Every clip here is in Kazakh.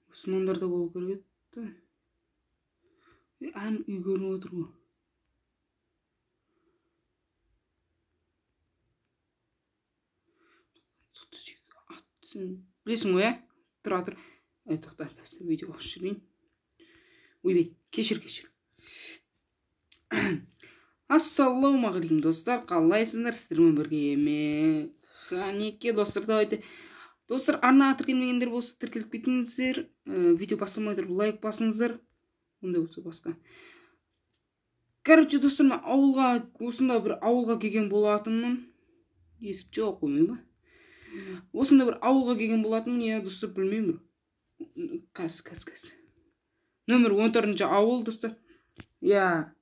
Osmanlarda болу керек еді. Ән үй көрініп отыр ғой. Білесің ғой, Тұра тұр. Тоқта, видео қосып жүрейін. Ойбай, кешір. Ассалаумағалейкум достар, қалайсыңдар? Сіздермен бірге механике достар. Давайте. Достар, арнаға тіркелмегендер болса тіркеліп кетіңіздер. Видео бастамай тұрып лайк басыңыздар. Ондай болса басқа. Короче, достар, мен осында бір ауылға келген болатынмын. Есік жоқ қоймай ма? Осында бір ауылға келген болатынмын, я достар білмеймін. Кәс. Нөмір 14-ші ауыл, достар. Я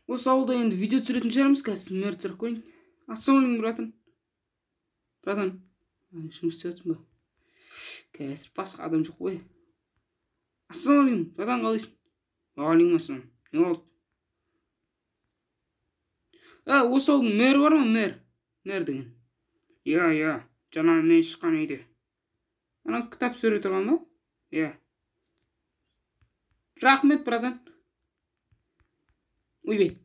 осы ауылда енді видео түсіретін шығармыз, қазір мөрт сұрақ көрейін. Ассалаумағалейкум, братан. Жұмыс істеп ба? Қазір басқа адам жоқ қой. Ассалаумағалейкум, братан, қалайсың? Уағалейкум ассалам. Не болды? Осы ауылдың мөрі бар ма, мөр деген? Я, жаңа мен шыққан үйде. Ана кітап сөре тұрған ба? Я. Рахмет, братан. Ойбай.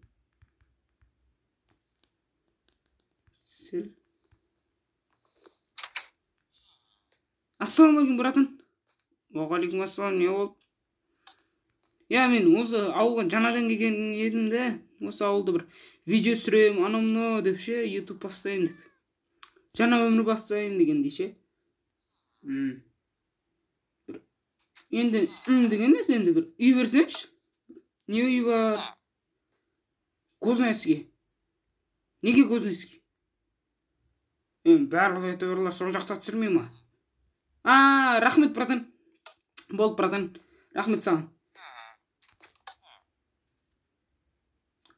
Ассалаумағалейкум, братан. Уағалейкум ассалам, не болды? Я, мен осы ауылға жаңадан келген едім де, осы ауылда бір видео сүрем, анау деп ше, YouTube бастайым деп. Жаңа өмір бастайым деген дейше. Енді деген несі, енді бір үй берсеңші. Не үй бар? Кознайский. Неге Кознайский? Барлық ютуберлар сол жақта түсірмей ма? Рахмет, братан. Болды, братан. Рахмет саған.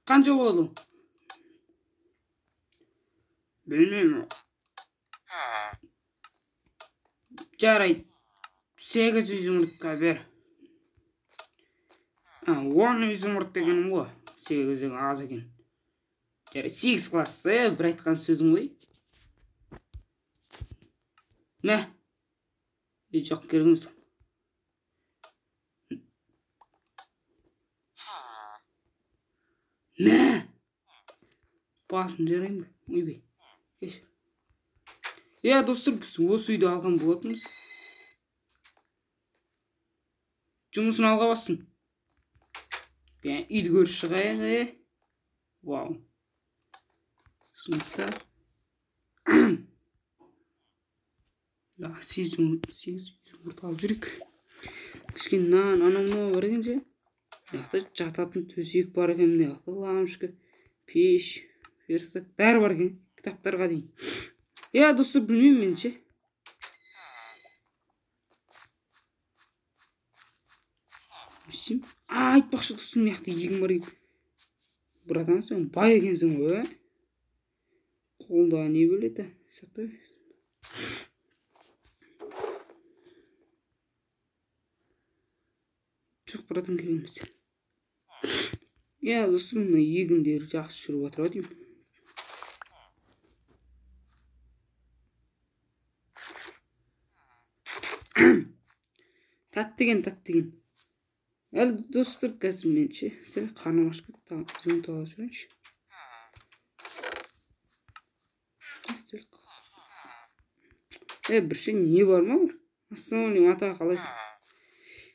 Қанша болады ол? Білмеймін. Жарайды. 8 жұмыртқа бер. 10 жұмырт дегенім ғой. 8 деген аз екен. Жарайды, 8 классы, бір айтқан сөзің ғой. Мә. Жоқ кереміз. Мә. Басын жарайын ба? Ойбай. Кеш. Достар, біз осы үйді алған болатынбыз. Жұмысын алға бассын. Үйді көріш шығайын, Вау. Сыныпта. 8 жұмырт алып жүрек. Кішкен нан, анау бар екен же. Жататын төсек бар екен, лампочка, пеш, верстак, бәрі бар екен. Кітаптарға дейін. Достар, білмеймін мен ше. Айтпақшы достым, неяқты егін бар екен. Братан, сен бай екенсің ғой. Қолда не бөледі? Сақтай. Жоқ, братан, келеміз. Достар, мына егіндер жақсы жүріп жатыр деймін. Тәттіген. Әлі достар, қазір мен ше, сәл қарным ашып кетті, зұмыт ала жүрінші. Бірше не бар ма? Ассалаумағалейкум, ата, қалайсың?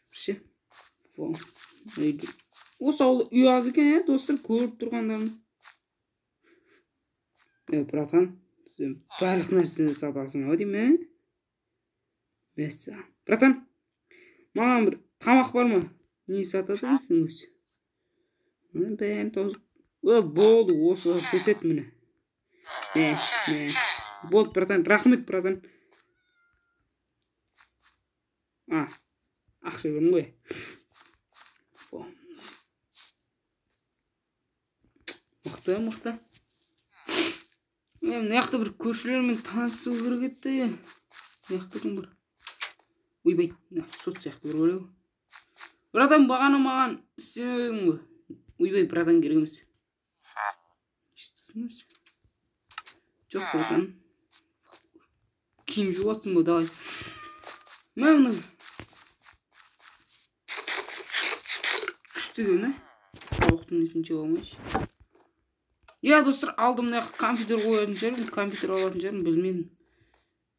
Бірше. Осы ауылда үй аз екен, достар, көріп тұрғандарым. Братан, сен барлық нәрсені сатасың, деймін, Мәссі. Братан, маған бір тамақ бар ма? Не сатады емесің өз? Бәрін тозып. Болды, осы жетет мені. Болды, братан, рахмет, братан. Ақша бердің ғой. Мықты. Мына бір көршілермен танысу керек еді. Мына кім бар? Ойбай, сот сияқты бір өлеу. Братан, бағана маған істемедің ғой. Ойбай, братан, керек емес. Іштісіңіз? Жоқ, братан. Киім жуатсың ба, давай. Мәмінің күшті екен, тауықтың етін жей алмайшы. Иә, достар, алдым мына компьютер қоятын жерім, компьютер алатын жерім білмедім.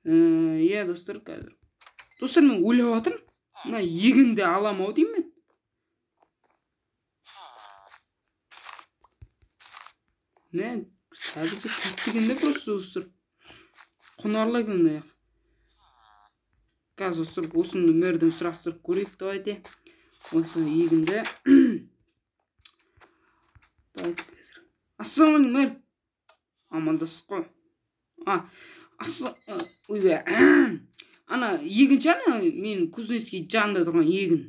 Иә, достар, қазір. Достар, мен ойлап жатырмын, мына егінді аламау деймін мен. Мен сәбірсе көптегенде просто, достар. Құнарлы екен мына. Қазір, достар, осыны мөрден сұрастырып көрейік, давайте. Осы егінді. Давайте қазір. Ассалаумалейкум, мэр. Амандасыз ғой. Ойбай. Ана егінші ана мен Кузнецкий жанында тұрған егін.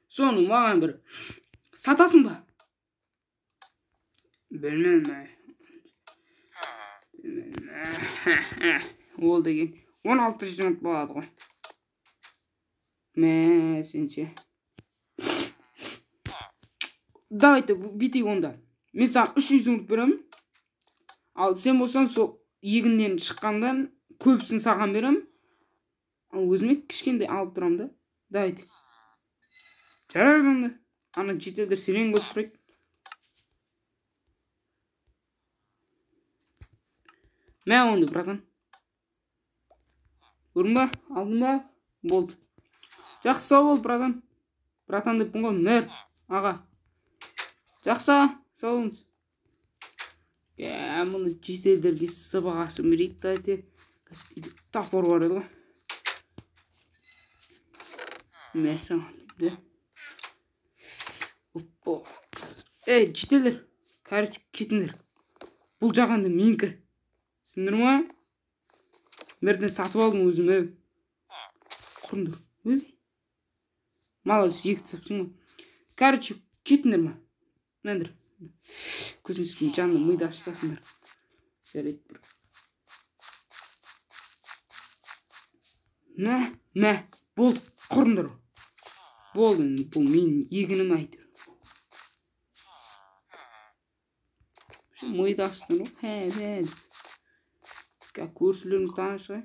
Соны маған бір сатасың ба? Білмеймін. Ол деген 16 минут болады ғой. Мә, сенше. Давайте бүйтейік онда. Мен саған 300 минут беремін. Ал сен болсаң сол егіннен шыққандан көпсін саған беремін. Ал өзіме кішкентай алып тұрам да. Давайте. Жарайды онда. Ана жетелдер сенен көп сұрайды. Мә онда, братан. Көрдің ба? Алдың ба? Болды. Жақсы сау бол, братан. Братан деппін ғой, мэр, аға. Жақсы, сау болыңыз. Мұны жетелдерге сыбағасын берейік, дайте. Тапор бар еді ғой. Мә саған дейді. Жетелдер, короче, кетіңдер. Бұл жағанды менікі. Сіңдір ма? Мерден сатып алдым өзім, құрынды. Малайс екі тапсың ғой. Короче, кетіңдер ма? Мәндір. Кузнецкий жанды миды аштасыңдар. Жарайды бір. Мә, болды, құрындар. Болды, бұл мен егінім айтыр. Миды аштың ғой. Көршілерім танышығы.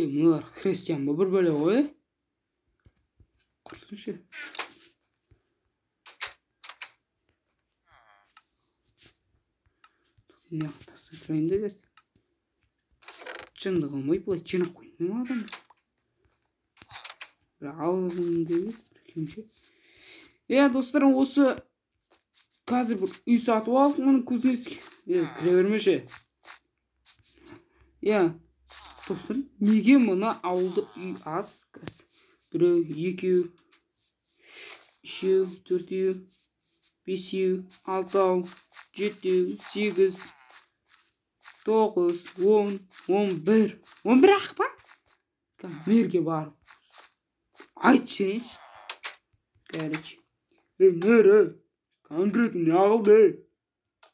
Мыналар христиан ба бір бөле ғой? Құрсыншы. Неғын тасып тұрайын да кәсі. Жынды қылмай бұлай жинақ қоймай ма адам? Бір алғызым дейді. Кемше. Достар, осы қазір бір үй сатып алдық мұны Кузнецкий. Кіре бермеші. Достар, неге мұна ауылды үй аз? Біреу, екеу, үшеу, төртеу, бесеу, алтау, жетеу, 8, 9, 10, 11. 11 ақ па? Мерге барып. Айт шенеш. Короче. Мэр, конкретно не алды.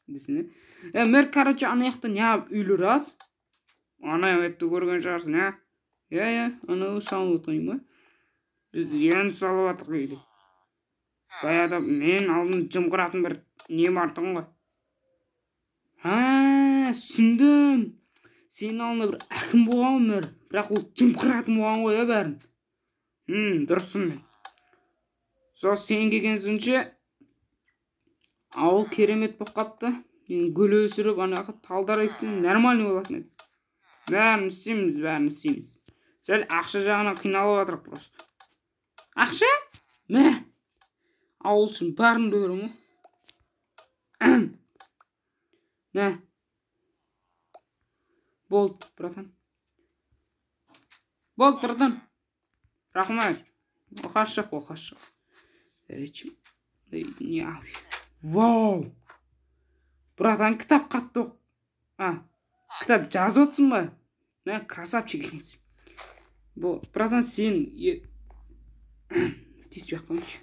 Десіне. Мэр, короче, анаяқта не алып үйлер аз? Ана өтті көрген шығарсын, ана салып отқайын ба? Біз енді салып атық дейді. Баяда мен алдым жымқыратын бір не бартығын ғой. Сүндім. Сенің алдында бір әкім болған мөр. Бірақ ол жымқыратын болған ғой, бәрін. Дұрысын мен. Сол сен келген сүнше ауыл керемет болып қапты. Гүл өсіріп, анағы талдар ексен нормальный болатын еді. Бәрін істейміз. Сәл ақша жағына қиналып атырық просто. Ақша? Мә? Ауыл үшін бәрін көрім ғой. Мә? Болды, братан. Рахмет. Оқаш жоқ. Не ауы. Вау! Братан, кітап қатты оқ. Кітап жазып отсың ба? Мә, красавчик екенсің. Братан, сен... Теспей қойыншы.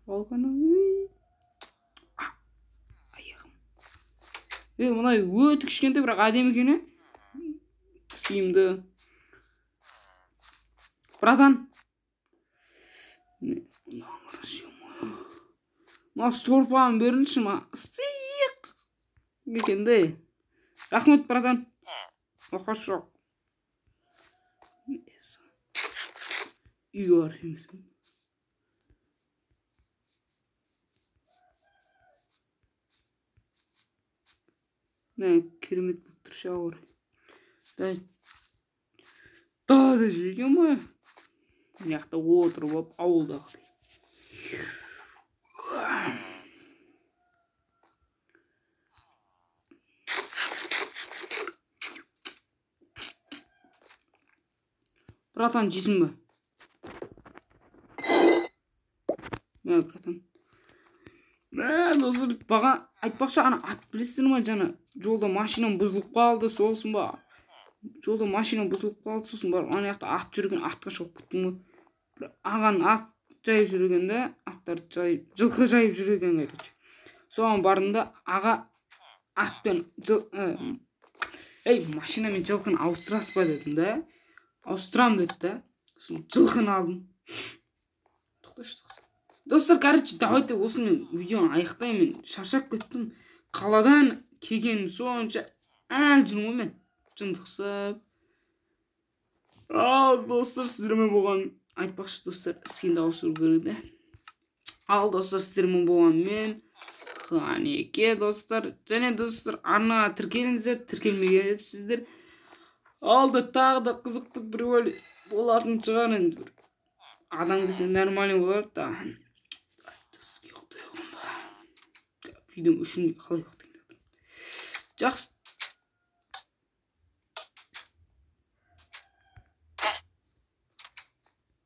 Волгана... Аяғым. Мұнай өті кішкенде, бірақ әдемі екен, сүйімді. Братан. Ма сорпағын берінші ма? Стиқ! Екенде. Рахмет, братан. Оқаш жоқ. үйге барып емеспін. Мен керемет болып тұр шауыр. Да жеген ба? Мына жақта отырып алып ауылдағы. Братан жесін ба? Мә, братан. Мә, достар, баға айтпақшы ана ат білесіздер ма, жана жолда машинам бұзылып қалды, сосын ба? Жолда машинам бұзылып қалды, сосын бар. Ана жақта ат жүрген, атқа шығып кеттім ғой. Ағаның ат жайып жүрген де, аттарды жайып, жылқы жайып жүрген короче. Соған бардым да, аға атпен машина мен жылқыны ауыстырасыз ба дедім да. Ауыстырам деді да. Сосын жылқыны алдым. Тоқташы. Достар, короче, давайте осымен видеоны аяқтаймын. Шаршап кеттім. Қаладан келгенім сонша әлі жүрмін ғой мен. Жындықсып. Ал достар, сіздермен болған айтпақшы достар, скинді ауыстыру керек де. Ал достар, сіздермен болған мен Қанеке достар. Және достар, арнаға тіркеліңіздер, тіркелмегенсіздер. Алда тағы да қызықты бір болатын шығар енді. Адам келсе нормальный болады да. Видео үшін қалай уақыт. Жақсы.